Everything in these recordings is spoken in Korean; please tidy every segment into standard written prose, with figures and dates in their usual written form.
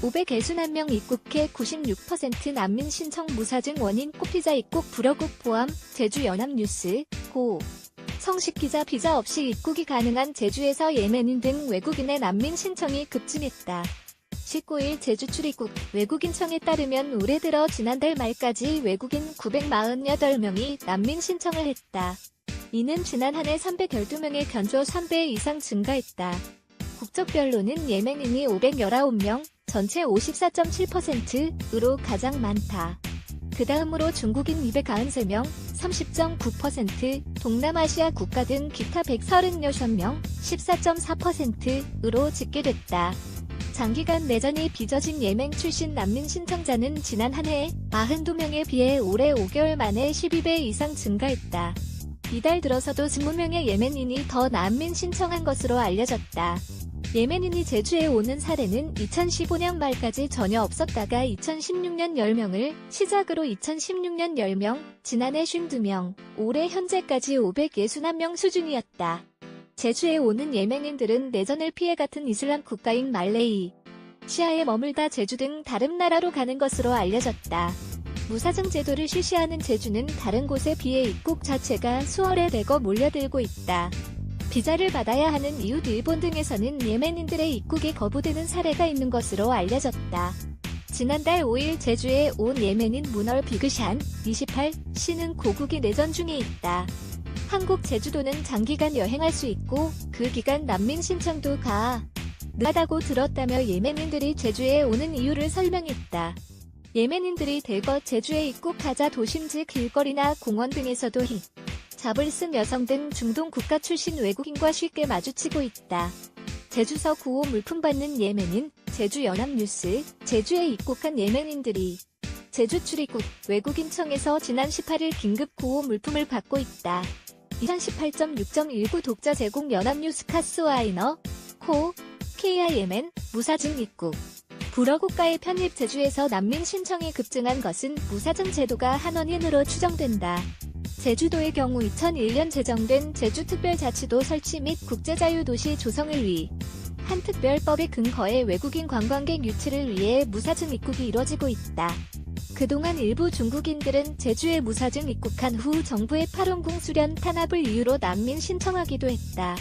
561명 입국해 96% 난민 신청 무사증 원인 꽃피자 입국 불어국 포함. 제주 연합뉴스. 고. 성식 기자 비자 없이 입국이 가능한 제주에서 예멘인 등 외국인의 난민 신청이 급증했다. 19일 제주 출입국 외국인청에 따르면 올해 들어 지난달 말까지 외국인 948명이 난민 신청을 했다. 이는 지난 한 해 312명에 견조 3배 이상 증가했다. 국적별로는 예멘인이 519명, 전체 54.7%으로 가장 많다. 그 다음으로 중국인 293명, 30.9%, 동남아시아 국가 등 기타 136명, 14.4%으로 집계됐다. 장기간 내전이 빚어진 예멘 출신 난민 신청자는 지난 한 해 92명에 비해 올해 5개월 만에 12배 이상 증가했다. 이달 들어서도 20명의 예멘인이 더 난민 신청한 것으로 알려졌다. 예멘인이 제주에 오는 사례는 2015년 말까지 전혀 없었다가 2016년 10명을 시작으로 2016년 10명, 지난해 52명, 올해 현재까지 561명 수준이었다. 제주에 오는 예멘인들은 내전을 피해 같은 이슬람 국가인 말레이, 시아에 머물다 제주 등 다른 나라로 가는 것으로 알려졌다. 무사증 제도를 실시하는 제주는 다른 곳에 비해 입국 자체가 수월해되고 몰려들고 있다. 비자를 받아야 하는 이웃 일본 등에서는 예멘인들의 입국이 거부되는 사례가 있는 것으로 알려졌다. 지난달 5일 제주에 온 예멘인 문얼 비그샨, 28씨는 고국이 내전 중에 있다. 한국 제주도는 장기간 여행할 수 있고 그 기간 난민 신청도 가능하다고 들었다며 예멘인들이 제주에 오는 이유를 설명했다. 예멘인들이 대거 제주에 입국하자 도심지 길거리나 공원 등에서도 히잡을 쓴 여성 등 중동 국가 출신 외국인과 쉽게 마주치고 있다. 제주서 구호 물품 받는 예멘인. 제주 연합뉴스. 제주에 입국한 예멘인들이 제주 출입국 외국인청에서 지난 18일 긴급 구호 물품을 받고 있다. 2018.6.19 독자 제공 연합뉴스 카스와이너. 코. KR 예멘. 무사증 입국 불어국가에 편입. 제주에서 난민 신청이 급증한 것은 무사증 제도가 한 원인으로 추정된다. 제주도의 경우 2001년 제정된 제주특별자치도 설치 및 국제자유도시 조성을 위한 특별법에 근거해 외국인 관광객 유치를 위해 무사증 입국이 이뤄지고 있다. 그동안 일부 중국인들은 제주에 무사증 입국한 후 정부의 8원궁 수련 탄압을 이유로 난민 신청하기도 했다.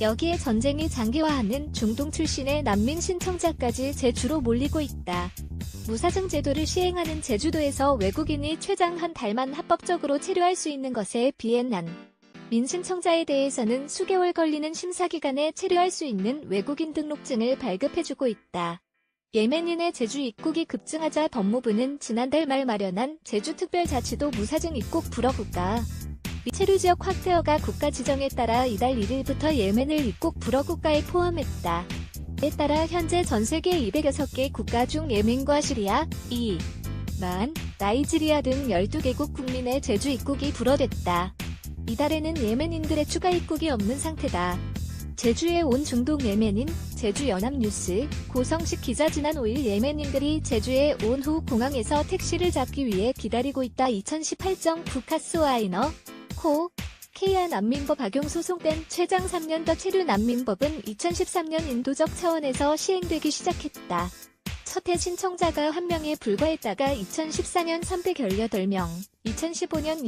여기에 전쟁이 장기화하는 중동 출신의 난민 신청자까지 제주로 몰리고 있다. 무사증 제도를 시행하는 제주도에서 외국인이 최장 한 달만 합법적으로 체류할 수 있는 것에 비해 난민 신청자에 대해서는 수개월 걸리는 심사기간에 체류할 수 있는 외국인 등록증을 발급해주고 있다. 예멘인의 제주 입국이 급증하자 법무부는 지난달 말 마련한 제주특별자치도 무사증 입국 불어국가 체류지역 확대허가 국가 지정에 따라 이달 1일부터 예멘을 입국 불어국가에 포함했다. 이에 따라 현재 전세계 206개 국가 중 예멘과 시리아, 이란, 나이지리아 등 12개국 국민의 제주 입국이 불어됐다. 이달에는 예멘인들의 추가 입국이 없는 상태다. 제주에 온 중동 예멘인. 제주 연합뉴스. 고성식 기자. 지난 5일 예멘인들이 제주에 온 후 공항에서 택시를 잡기 위해 기다리고 있다. 2018.9 카스와이너. 코. KR 난민법 악용 소송된 최장 3년 더 체류 난민법은 2013년 인도적 차원에서 시행되기 시작했다. 첫해 신청자가 1명에 불과했다가 2014년 318명, 2015년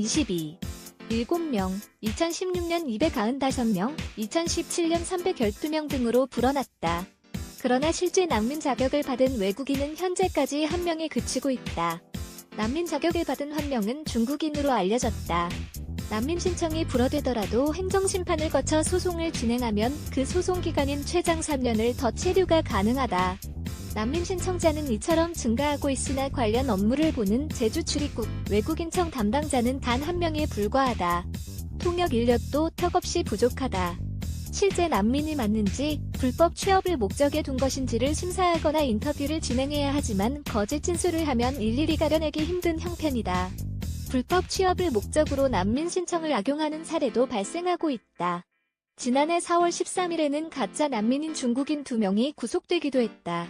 7명, 2016년 295명, 2017년 312명 등으로 불어났다. 그러나 실제 난민 자격을 받은 외국인은 현재까지 1명에 그치고 있다. 난민 자격을 받은 1명은 중국인으로 알려졌다. 난민 신청이 불어되더라도 행정심판을 거쳐 소송을 진행하면 그 소송 기간인 최장 3년을 더 체류가 가능하다. 난민 신청자는 이처럼 증가하고 있으나 관련 업무를 보는 제주 출입국 외국인청 담당자는 단 1명에 불과하다. 통역 인력도 턱없이 부족하다. 실제 난민이 맞는지, 불법 취업을 목적에 둔 것인지를 심사하거나 인터뷰를 진행해야 하지만 거짓 진술을 하면 일일이 가려내기 힘든 형편이다. 불법 취업을 목적으로 난민 신청을 악용하는 사례도 발생하고 있다. 지난해 4월 13일에는 가짜 난민인 중국인 2명이 구속되기도 했다.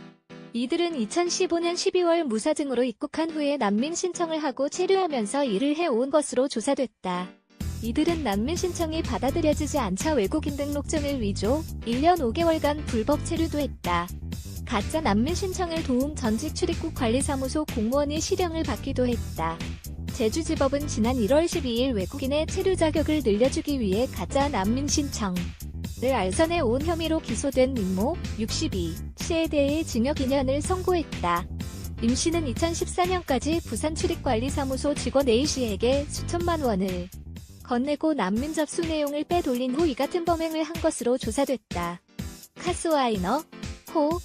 이들은 2015년 12월 무사증으로 입국한 후에 난민 신청을 하고 체류하면서 일을 해온 것으로 조사됐다. 이들은 난민 신청이 받아들여지지 않자 외국인 등록증을 위조, 1년 5개월간 불법 체류도 했다. 가짜 난민 신청을 도움 전직 출입국 관리사무소 공무원이 실형을 받기도 했다. 제주지법은 지난 1월 12일 외국인의 체류 자격을 늘려주기 위해 가짜 난민 신청을 알선해 온 혐의로 기소된 임모, 62씨에 대해 징역 2년을 선고했다. 임 씨는 2014년까지 부산 출입관리사무소 직원 A씨에게 수천만 원을 건네고 난민 접수 내용을 빼돌린 후 이 같은 범행을 한 것으로 조사됐다. 카스와이너, 호